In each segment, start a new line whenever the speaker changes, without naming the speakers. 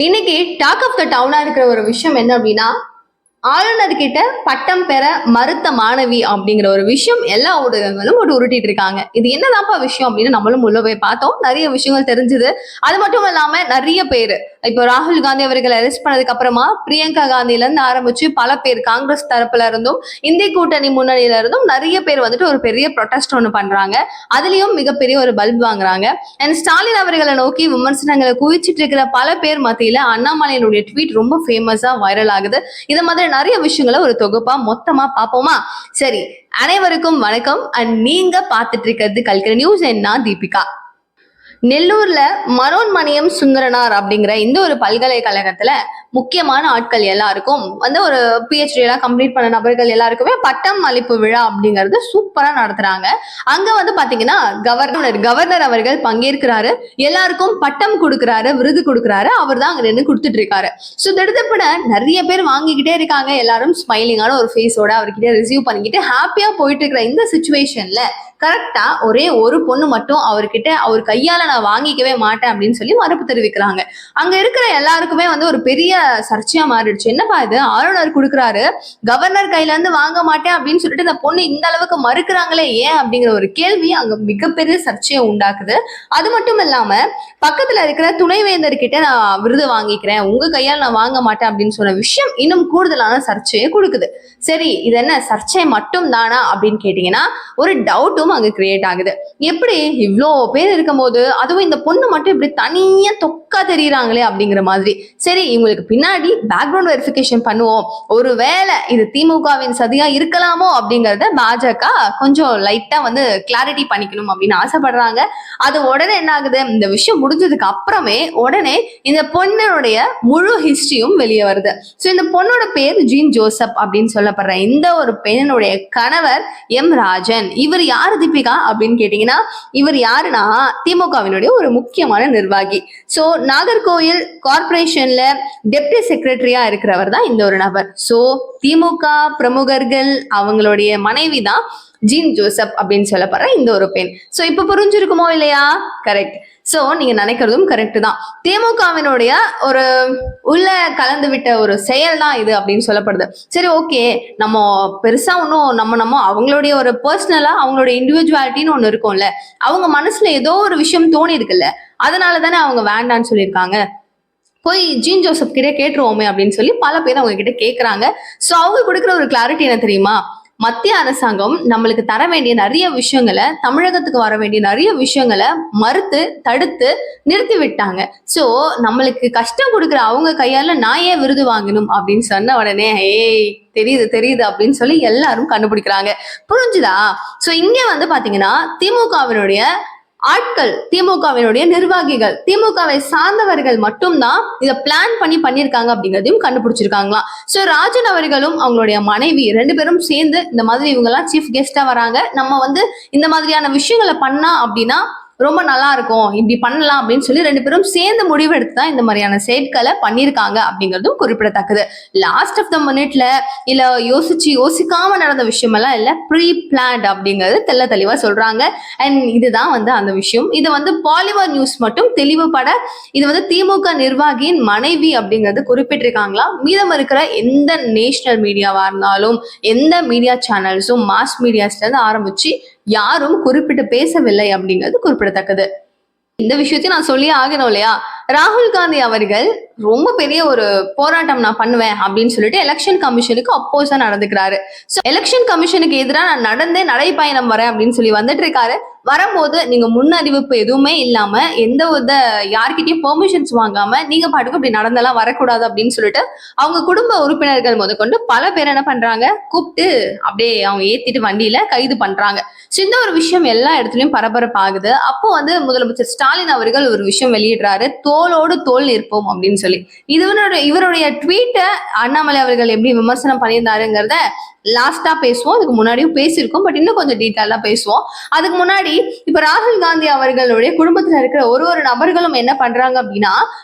இன்னைக்கு talk of the டவுனா இருக்கிற ஒரு விஷயம் என்ன அப்படின்னா, ஆளுநர்கிட்ட பட்டம் பெற மறுத்த மாணவி அப்படிங்கிற ஒரு விஷயம் எல்லா ஊடகங்களும் உருட்டிட்டு இருக்காங்க. இது என்னதான்ப்பா விஷயம் அப்படின்னு நம்மளும் உள்ள போய் பார்த்தோம். நிறைய விஷயங்கள் தெரிஞ்சது. அது மட்டும் இல்லாம நிறைய பேரு இப்போ ராகுல் காந்தி அவர்கள் அரெஸ்ட் பண்ணதுக்கு அப்புறமா பிரியங்கா காந்தில இருந்து ஆரம்பிச்சு பல பேர் காங்கிரஸ் தரப்புல இருந்தும் இந்திய கூட்டணி முன்னணியில இருந்தும் நிறைய பேர் வந்துட்டு ஒரு பெரிய ப்ரொடெஸ்ட் ஒன்று பண்றாங்க. அதுலயும் மிகப்பெரிய ஒரு பல்ப் வாங்குறாங்க. அண்ட் ஸ்டாலின் அவர்களை நோக்கி விமர்சனங்களை குவிச்சிட்டு இருக்கிற பல பேர் மத்தியில அண்ணாமலையினுடைய ட்வீட் ரொம்ப ஃபேமஸா வைரல் ஆகுது. இது மாதிரி நிறைய விஷயங்களை ஒரு தொகுப்பா மொத்தமா பார்ப்போமா? சரி, அனைவருக்கும் வணக்கம். அண்ட் நீங்க பார்த்துட்டு இருக்கிறது கல்கரி நியூஸ். என்ன தீபிகா. நெல்லூர்ல மனோன்மணியம் சுந்தரனார் அப்படிங்கிற இந்த ஒரு பல்கலைக்கழகத்துல முக்கியமான ஆட்கள் எல்லாருக்கும் வந்து ஒரு பிஹெச்டி எல்லாம் கம்ப்ளீட் பண்ண நபர்கள் எல்லாருக்குமே பட்டம் அளிப்பு விழா அப்படிங்கிறது சூப்பரா நடத்துறாங்க. அங்க வந்து பாத்தீங்கன்னா கவர்னர் அவர்கள் பங்கேற்கிறாரு, எல்லாருக்கும் பட்டம் கொடுக்கிறாரு, விருது கொடுக்கிறாரு. அவர் தான் அங்க நின்று கொடுத்துட்டு இருக்காரு. ஸோ திடுதிப்புன நிறைய பேர் வாங்கிக்கிட்டே இருக்காங்க. எல்லாரும் ஸ்மைலிங்கான ஒரு ஃபேஸோட அவர்கிட்ட ரிசீவ் பண்ணிக்கிட்டு ஹாப்பியா போயிட்டு இருக்கிற இந்த சுச்சுவேஷன்ல கரெக்டா ஒரே ஒரு பொண்ணு மட்டும் அவர்கிட்ட அவர் கையால நான் வாங்கிக்கவே மாட்டேன் அப்படின்னு சொல்லி மறுப்பு தெரிவிக்கிறாங்க. அங்க இருக்கிற எல்லாருக்குமே வந்து ஒரு பெரிய சர்ச்சையா மாறிடுச்சு. என்னப்பா இது, ஆளுநர் கொடுக்குறாரு, கவர்னர் கையில இருந்து வாங்க மாட்டேன் அப்படின்னு சொல்லிட்டு இந்த பொண்ணு இந்த அளவுக்கு மறுக்கிறாங்களே ஏன் அப்படிங்கிற ஒரு கேள்வி அங்க மிகப்பெரிய சர்ச்சையை உண்டாக்குது. அது மட்டும் இல்லாம பக்கத்துல இருக்கிற துணைவேந்தர் கிட்ட நான் விருது வாங்கிக்கிறேன், உங்க கையால் நான் வாங்க மாட்டேன் அப்படின்னு சொன்ன விஷயம் இன்னும் கூடுதலான சர்ச்சையை கொடுக்குது. சரி, இது என்ன சர்ச்சை மட்டும் தானா அப்படின்னு கேட்டீங்கன்னா ஒரு டவுட்டும் அங்க கிரியேட் ஆகுது. எப்படி இவ்வளோ பேர் இருக்கும் போது அதுவும் இந்த பொண்ணு மட்டும் இப்படி தனியா தொக்கா தெரியுறாங்களே அப்படிங்கிற மாதிரி. சரி, இவங்களுக்கு பின்னாடி பேக்ரவுண்ட் வெரிஃபிகேஷன் பண்ணுவோம், ஒருவேளை இது திமுகவின் சதியா இருக்கலாமோ அப்படிங்கறத பாஜக கொஞ்சம் லைட்டா வந்து கிளாரிட்டி பண்ணிக்கணும் அப்படின்னு ஆசைப்படுறாங்க. அது உடனே என்ன ஆகுது, இந்த விஷயம் முடிஞ்சதுக்கு அப்புறமே உடனே இந்த பொண்ணுடைய முழு ஹிஸ்டரியும் வெளியே வருது. ஸோ இந்த பொண்ணோட பேர் ஜீன் ஜோசப் அப்படின்னு சொல்லப்படுற இந்த ஒரு பெண்ணுடைய கணவர் எம் ராஜன். இவர் யாரு தீபிகா அப்படின்னு கேட்டீங்கன்னா, இவர் யாருன்னா திமுகவினுடைய ஒரு முக்கியமான நிர்வாகி. சோ நாகர்கோயில் கார்பரேஷன்ல டெப்டி செக்ரட்டரியா இருக்கிறவர் தான் இந்த ஒரு நபர். சோ திமுக பிரமுகர்கள் அவங்களுடைய மனைவி தான் ஜீன் ஜோசப் அப்படின்னு சொல்லப்படுற இந்த ஒரு பெண். சோ இப்ப புரிஞ்சிருக்குமோ இல்லையா? கரெக்ட். சோ நீங்க நினைக்கிறதும் கரெக்ட் தான். திமுகவினுடைய ஒரு உள்ள கலந்து விட்ட ஒரு செயல் தான் இது அப்படின்னு சொல்லப்படுது. சரி, ஓகே, நம்ம பெருசா ஒன்றும் நம்ம அவங்களுடைய ஒரு பர்சனலா அவங்களுடைய இண்டிவிஜுவாலிட்டின்னு ஒண்ணு இருக்கும்ல, அவங்க மனசுல ஏதோ ஒரு விஷயம் தோணி இருக்குல்ல, அதனால தானே அவங்க வேண்டான்னு சொல்லியிருக்காங்க. போய் ஜீன் ஜோசப் கிட்ட கேட்டுருவோமே அப்படின்னு சொல்லி பல பேர் அவங்க கிட்ட கேட்கறாங்க. சோ அவங்க கொடுக்குற ஒரு கிளாரிட்டி என்ன தெரியுமா? மத்திய அரசாங்கம் நம்மளுக்கு தர வேண்டிய நிறைய விஷயங்களை, தமிழகத்துக்கு வர வேண்டிய நிறைய விஷயங்களை மறுத்து தடுத்து நிறுத்தி விட்டாங்க. சோ நம்மளுக்கு கஷ்டம் கொடுக்குற அவங்க கையால நான் ஏன் விருது வாங்கணும் அப்படின்னு சொன்ன உடனே ஏய் தெரியுது தெரியுது அப்படின்னு சொல்லி எல்லாரும் கண்டுபிடிக்கிறாங்க. புரிஞ்சுதா? சோ இங்க வந்து பாத்தீங்கன்னா திமுகவினுடைய ஆட்கள், திமுகவினுடைய நிர்வாகிகள், திமுகவை சார்ந்தவர்கள் மட்டும்தான் இதை பிளான் பண்ணி பண்ணியிருக்காங்க அப்படிங்கிறதையும் கண்டுபிடிச்சிருக்காங்களாம். சோ ராஜன் அவர்களும் அவங்களுடைய மனைவி ரெண்டு பேரும் சேர்ந்து இந்த மாதிரி இவங்க எல்லாம் சீஃப் கெஸ்டா வராங்க, நம்ம வந்து இந்த மாதிரியான விஷயங்களை பண்ணா அப்படின்னா ரொம்ப நல்லா இருக்கும், இப்படி பண்ணலாம் அப்படின்னு சொல்லி ரெண்டு பேரும் சேர்ந்து முடிவெடுத்து தான் இந்த மாதிரியான செயற்களை பண்ணியிருக்காங்க அப்படிங்கிறதும் குறிப்பிடத்தக்கது. லாஸ்ட் ஆஃப் த மினிட்ல இல்ல யோசிக்காம நடந்த விஷயம் எல்லாம் இல்ல, ப்ரீ பிளான்ட் அப்படிங்கிறது தெல்ல தெளிவா சொல்றாங்க. அண்ட் இதுதான் வந்து அந்த விஷயம். இது வந்து பாலிமர் நியூஸ் மட்டும் தெளிவுபட இது வந்து திமுக நிர்வாகியின் மனைவி அப்படிங்கிறது குறிப்பிட்டிருக்காங்களா. மீதம் இருக்கிற எந்த நேஷனல் மீடியாவா இருந்தாலும் எந்த மீடியா சேனல்ஸும் மாஸ் மீடியாஸ்ல இருந்து ஆரம்பிச்சு யாரும் குறிப்பிட்டு பேசவில்லை அப்படிங்கிறது குறிப்பிடத்தக்கது. இந்த விஷயத்தையும் நான் சொல்லியே ஆகணும் இல்லையா? ராகுல் காந்தி அவர்கள் ரொம்ப பெரிய ஒரு போராட்டம் நான் பண்ணுவேன் அப்படின்னு சொல்லிட்டு எலெக்ஷன் கமிஷனுக்கு அப்போஸா நடந்துக்கிறாரு. எலெக்ஷன் கமிஷனுக்கு எதிராக நான் நடந்தே நடைப்பயணம் வரேன் அப்படின்னு சொல்லி வந்துட்டு இருக்காரு. வரும்போது நீங்க முன்னறிவிப்பு எதுவுமே இல்லாம எந்த ஒரு யார்கிட்டயும் பெர்மிஷன்ஸ் வாங்காம நீங்க பாட்டுக்கு இப்படி நடந்தெல்லாம் வரக்கூடாது அப்படின்னு சொல்லிட்டு அவங்க குடும்ப உறுப்பினர்கள் முதற்கொண்டு பல பேர் என்ன பண்றாங்க, கூப்பிட்டு அப்படியே அவங்க ஏத்திட்டு வண்டியில கைது பண்றாங்க. இந்த ஒரு விஷயம் எல்லா இடத்துலயும் பரபரப்பாகுது. அப்போ வந்து முதலமைச்சர் ஸ்டாலின் அவர்கள் ஒரு விஷயம் வெளியிடுறாரு, தோளோடு தோல் நிற்போம் அப்படின்னு சொல்லி. இவருடைய ட்வீட்டை அண்ணாமலை அவர்கள் எப்படி விமர்சனம் பண்ணியிருந்தாருங்கிறத லாஸ்டா பேசுவோம். அதுக்கு முன்னாடியும் பேசியிருக்கோம், பட் இன்னும் கொஞ்சம் டீட்டெயிலா பேசுவோம். அதுக்கு முன்னாடி இப்ப ராகுல் காந்தி அவர்களுடைய குடும்பத்துல இருக்கிற ஒரு ஒரு நபர்களும் என்ன பண்றாங்க அப்படின்னா,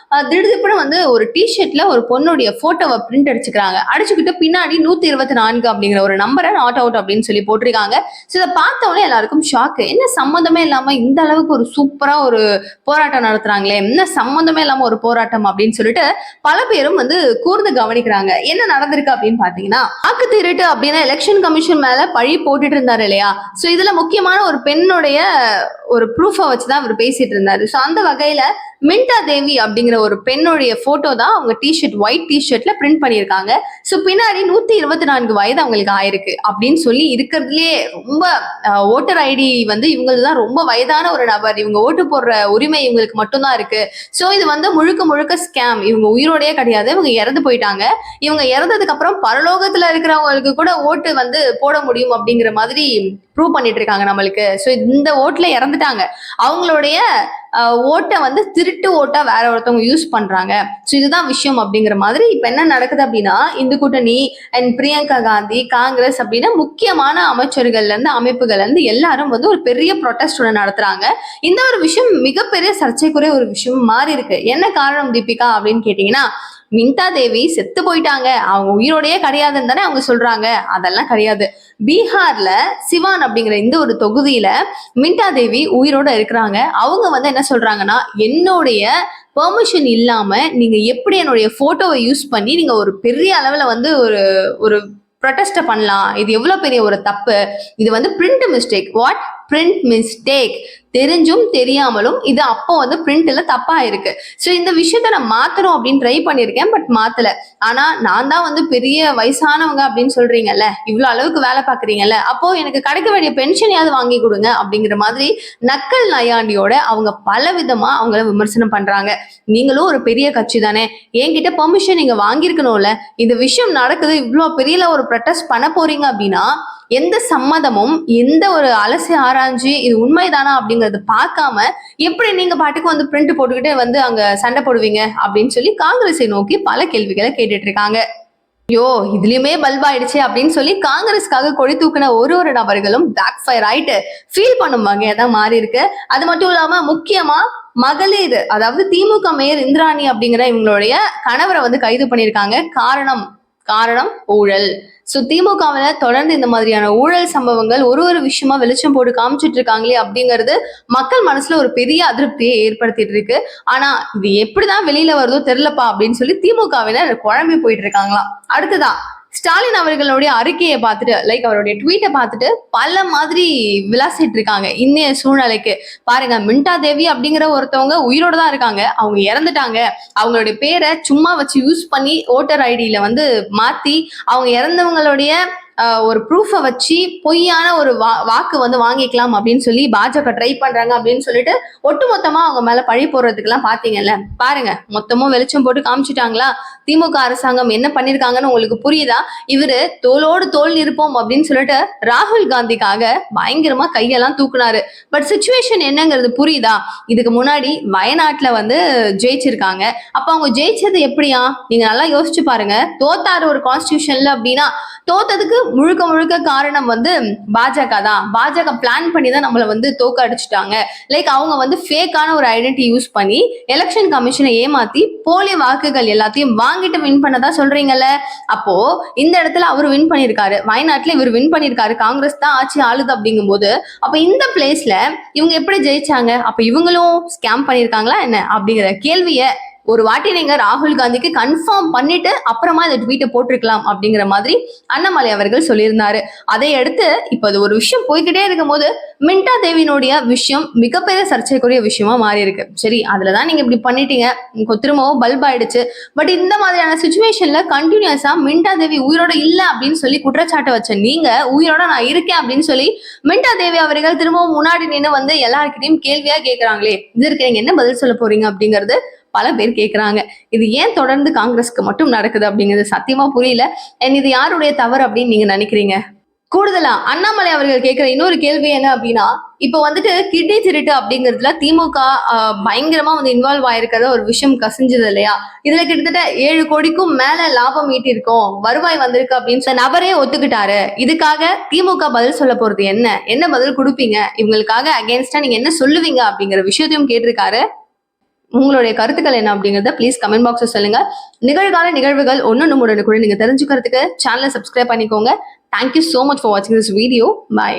திடுதிப்புன்னு வந்து ஒரு டிஷர்ட்ல ஒரு பொண்ணுடைய போட்டோவை பிரிண்ட் அடிச்சுக்கிறாங்க. அடிச்சுக்கிட்டு பின்னாடி 124 அப்படிங்கிற ஒரு நம்பரை நாட் அவுட் அப்படின்னு சொல்லி போட்டிருக்காங்க. இதை பார்த்தவொடனே எல்லாருக்கும் ஷாக்கு. என்ன சம்மந்தமே இல்லாம இந்த அளவுக்கு ஒரு சூப்பரா ஒரு போராட்டம் நடத்துறாங்களே, என்ன சம்மந்தமே இல்லாம ஒரு போராட்டம் அப்படின்னு சொல்லிட்டு சொல்லிட்டு பல பேரும் வந்து கூர்ந்து கவனிக்கிறாங்க. என்ன நடந்திருக்கு அப்படின்னு பாத்தீங்கன்னா, வாக்கு திருட்டு அப்படின்னு எலெக்ஷன் கமிஷன் மேல பழி போட்டுட்டு இருந்தாரு இல்லையா? சோ இதுல முக்கியமான ஒரு பெண்ணுடைய ஒரு ப்ரூஃபை வச்சுதான் அவர் பேசிட்டு இருந்தாரு. சோ அந்த வகையில மின்டா தேவி அப்படிங்கிற ஒரு பெண்ணுடைய போட்டோ தான் அவங்க டிஷர்ட், ஒயிட் டிஷர்ட்ல பிரிண்ட் பண்ணியிருக்காங்க. சோ பின்னாடி 124 வயது அவங்களுக்கு ஆயிருக்கு அப்படின்னு சொல்லி இருக்கிறதுலயே ரொம்ப ஓட்டர் ஐடி வந்து இவங்களுதான் ரொம்ப வயதான ஒரு நபர், இவங்க ஓட்டு போடுற உரிமை இவங்களுக்கு மட்டும்தான் இருக்கு. சோ இது வந்து முழுக்க முழுக்க ஸ்கேம், இவங்க உயிரோடயே கிடையாது, இவங்க இறந்து போயிட்டாங்க. இவங்க இறந்ததுக்கு அப்புறம் பரலோகத்துல இருக்கிறவங்களுக்கு கூட ஓட்டு வந்து போட முடியும் அப்படிங்கிற மாதிரி ப்ரூவ் பண்ணிட்டு இருக்காங்க நம்மளுக்கு. சோ இந்த ஓட்டுல இறந்துட்டாங்க, அவங்களுடைய ஓட்டை வந்து திருட்டு ஓட்டா வேற ஒருத்தவங்க யூஸ் பண்றாங்க. சோ இதுதான் விஷயம் அப்படிங்கிற மாதிரி இப்ப என்ன நடக்குது அப்படின்னா, இந்து கூட்டணி அண்ட் பிரியங்கா காந்தி, காங்கிரஸ் அப்படின்னு முக்கியமான அமைச்சர்கள்ல இருந்து அமைப்புகள்ல இருந்து எல்லாரும் வந்து ஒரு பெரிய ப்ரொடெஸ்ட் ஒன்று நடத்துறாங்க. இந்த ஒரு விஷயம் மிகப்பெரிய சர்ச்சைக்குரிய ஒரு விஷயம் மாறி இருக்கு. என்ன காரணம் தீபிகா அப்படின்னு கேட்டீங்கன்னா, மின்டா தேவி செத்து போயிட்டாங்க, அவங்க உயிரோடையே கிடையாதுன்னு தானே அவங்க சொல்றாங்க. அதெல்லாம் கிடையாது. பீகார்ல சிவான் அப்படிங்கிற இந்த ஒரு தொகுதியில மின்டா தேவி உயிரோட இருக்கிறாங்க. அவங்க வந்து என்ன சொல்றாங்கன்னா, என்னுடைய பெர்மிஷன் இல்லாம நீங்க எப்படி என்னுடைய போட்டோவை யூஸ் பண்ணி நீங்க ஒரு பெரிய அளவுல வந்து ஒரு ஒரு ப்ரொடெஸ்ட் பண்ணலாம், இது எவ்வளவு பெரிய ஒரு தப்பு, இது வந்து print mistake. What print mistake? தெரிஞ்சும் தெரியாமலும் இது அப்போ வந்து பிரிண்ட்ல தப்பா இருக்கு. சோ இந்த விஷயத்த நான் மாத்தணும் அப்படின்னு ட்ரை பண்ணிருக்கேன், பட் மாத்தல. ஆனா நான் தான் வந்து பெரிய வயசானவங்க அப்படின்னு சொல்றீங்கல்ல, இவ்வளவு அளவுக்கு வேலை பாக்குறீங்கல்ல, அப்போ எனக்கு கிடைக்க வேண்டிய பென்ஷனையாவது வாங்கி கொடுங்க அப்படிங்கிற மாதிரி நக்கல் நையாண்டியோட அவங்க பல விதமா அவங்கள விமர்சனம் பண்றாங்க. நீங்களும் ஒரு பெரிய கட்சி தானே, என்கிட்ட பெர்மிஷன் நீங்க வாங்கியிருக்கணும்ல. இந்த விஷயம் நடக்குது, இவ்வளவு பெரிய ஒரு ப்ரொடெஸ்ட் பண்ண போறீங்க அப்படின்னா எந்த சம்மதமும் எந்த ஒரு அலசி ஆராய்ஞ்சு இது உண்மைதானா அப்படிங்கறது பார்க்காம எப்படி நீங்க பாட்டுக்கு வந்து பிரிண்ட் போட்டுக்கிட்டு வந்து அங்க சண்டை போடுவீங்க அப்படின்னு சொல்லி காங்கிரஸை நோக்கி பல கேள்விகளை கேட்டுட்டு இருக்காங்க. ஐயோ இதுலயுமே பல்ப் ஆயிடுச்சு அப்படின்னு சொல்லி காங்கிரஸ்க்காக கொடி தூக்கின ஒரு நபர்களும் பேக் ஃபயர் ஆயிட்டு ஃபீல் பண்ணும் வகையதான் மாறி இருக்கு. அது மட்டும் இல்லாம முக்கியமா மகளிர், அதாவது திமுக மேயர் இந்திராணி அப்படிங்கிற இவங்களுடைய கணவரை வந்து கைது பண்ணியிருக்காங்க. காரணம் ஊழல். சோ திமுகவில தொடர்ந்து இந்த மாதிரியான ஊழல் சம்பவங்கள் ஒரு விஷயமா வெளிச்சம் போட்டு காமிச்சிட்டு இருக்காங்களே அப்படிங்கிறது மக்கள் மனசுல ஒரு பெரிய அதிருப்தியை ஏற்படுத்திட்டு இருக்கு. ஆனா இது எப்படிதான் வெளியில வருதோ தெரியலப்பா அப்படின்னு சொல்லி திமுகவினர் குழம்பி போயிட்டு இருக்காங்களாம். அடுத்ததான் ஸ்டாலின் அவர்களுடைய அறிக்கையை பார்த்துட்டு, லைக் அவருடைய ட்வீட்டை பார்த்துட்டு பல மாதிரி விளாசிட்டு இருக்காங்க. இன்னைய சூழ்நிலைக்கு பாருங்க, மின்டா தேவி அப்படிங்கிற ஒருத்தவங்க உயிரோட தான் இருக்காங்க, அவங்க இறந்துட்டாங்க, அவங்களுடைய பேரை சும்மா வச்சு யூஸ் பண்ணி ஓட்டர் ஐடியில வந்து மாத்தி அவங்க இறந்தவங்களுடைய ஒரு ப்ரூஃபை வச்சு பொய்யான ஒரு வாக்கு வந்து வாங்கிக்கலாம் அப்படின்னு சொல்லி பாஜக ட்ரை பண்றாங்க அப்படின்னு சொல்லிட்டு ஒட்டுமொத்தமா அவங்க மேல பழி போடுறதுக்கு எல்லாம் பாத்தீங்கல்ல, பாருங்க மொத்தமும் வெளிச்சம் போட்டு காமிச்சிட்டாங்களா. திமுக அரசாங்கம் என்ன பண்ணிருக்காங்கன்னு உங்களுக்கு புரியுதா? இவரு தோளோடு தோல் இருப்போம் அப்படின்னு சொல்லிட்டு ராகுல் காந்திக்காக பயங்கரமா கையெல்லாம் தூக்குனாரு. பட் சிச்சுவேஷன் என்னங்கிறது புரியுதா? இதுக்கு முன்னாடி வயநாட்டுல வந்து ஜெயிச்சிருக்காங்க. அப்ப அவங்க ஜெயிச்சது எப்படியா நீங்க நல்லா யோசிச்சு பாருங்க. தோத்தாரு ஒரு கான்ஸ்டிடியூஷன்ல அப்படின்னா தோத்ததுக்கு முழுக்க காரணம் வந்து பாஜக தான். பாஜக பிளான் பண்ணி தான் நம்மளை வந்து தோக்க அடிச்சுட்டாங்க. லைக் அவங்க வந்து ஃபேக்கான ஒரு ஐடென்டிட்டி யூஸ் பண்ணி எலெக்ஷன் கமிஷனை ஏமாத்தி போலி வாக்குகள் எல்லாத்தையும் வாங்கிட்டு வின் பண்ணதா சொல்றீங்கல்ல. அப்போ இந்த இடத்துல அவர் வின் பண்ணிருக்காரு, வயநாட்டுல இவர் வின் பண்ணிருக்காரு, காங்கிரஸ் தான் ஆட்சி ஆளுது அப்படிங்கும் போது அப்ப இந்த பிளேஸ்ல இவங்க எப்படி ஜெயிச்சாங்க? அப்ப இவங்களும் ஸ்கேம் பண்ணிருக்காங்களா என்ன அப்படிங்கிற கேள்விய ஒரு வாட்டி நீங்க ராகுல் காந்திக்கு கன்ஃபார்ம் பண்ணிட்டு அப்புறமா இந்த ட்வீட்டை போட்டிருக்கலாம் அப்படிங்கிற மாதிரி அண்ணாமலை அவர்கள் சொல்லியிருந்தாரு. அதை அடுத்து இப்ப அது ஒரு விஷயம் போய்கிட்டே இருக்கும் போது மின்டா தேவியினுடைய விஷயம் மிகப்பெரிய சர்ச்சைக்குரிய விஷயமா மாறி இருக்கு. சரி, அதுலதான் நீங்க இப்படி பண்ணிட்டீங்க, திரும்பவும் பல்ப் ஆயிடுச்சு. பட் இந்த மாதிரியான சுச்சுவேஷன்ல கண்டினியூஸா மின்டா தேவி உயிரோட இல்ல அப்படின்னு சொல்லி குற்றச்சாட்டு வச்ச நீங்க உயிரோட நான் இருக்கேன் அப்படின்னு சொல்லி மின்டா தேவி அவர்கள் திரும்பவும் முன்னாடி நின்று வந்து எல்லாருக்கிட்டையும் கேள்வியா கேட்கிறாங்களே, இதற்கு நீங்க என்ன பதில் சொல்ல போறீங்க அப்படிங்கிறது பல பேர் கேட்கிறாங்க. இது ஏன் தொடர்ந்து காங்கிரஸ்க்கு மட்டும் நடக்குது அப்படிங்கிறது சத்தியமா புரியல. இது யாருடைய தவறு அப்படின்னு நீங்க நினைக்கிறீங்க? கூடுதலா அண்ணாமலை அவர்கள் கேட்கிற இன்னொரு கேள்வி என்ன அப்படின்னா, இப்ப வந்துட்டு கிட்னி திருட்டு அப்படிங்கிறதுல திமுக பயங்கரமா வந்து இன்வால்வ் ஆயிருக்கிறத ஒரு விஷயம் கசிஞ்சது இல்லையா? இதுல கிட்டத்தட்ட 7 கோடிக்கும் மேல லாபம் ஈட்டிருக்கோம், வருவாய் வந்திருக்கு அப்படின்னு நபரே ஒத்துக்கிட்டாரு. இதுக்காக திமுக பதில் சொல்ல போறது என்ன பதில் கொடுப்பீங்க? இவங்களுக்காக அகேன்ஸ்டா நீங்க என்ன சொல்லுவீங்க அப்படிங்கிற விஷயத்தையும் கேட்டிருக்காரு. உங்களுடைய கருத்துக்கள் என்ன அப்படிங்கறத ப்ளீஸ் கமெண்ட் பாக்ஸ்ல சொல்லுங்க. நிகழ்கால நிகழ்வுகள் ஒன்னு உடனுக்குடன் நீங்க தெரிஞ்சுக்கிறதுக்கு சேனலை சப்ஸ்கிரைப் பண்ணிக்கோங்க. Thank you so much for watching this video. Bye.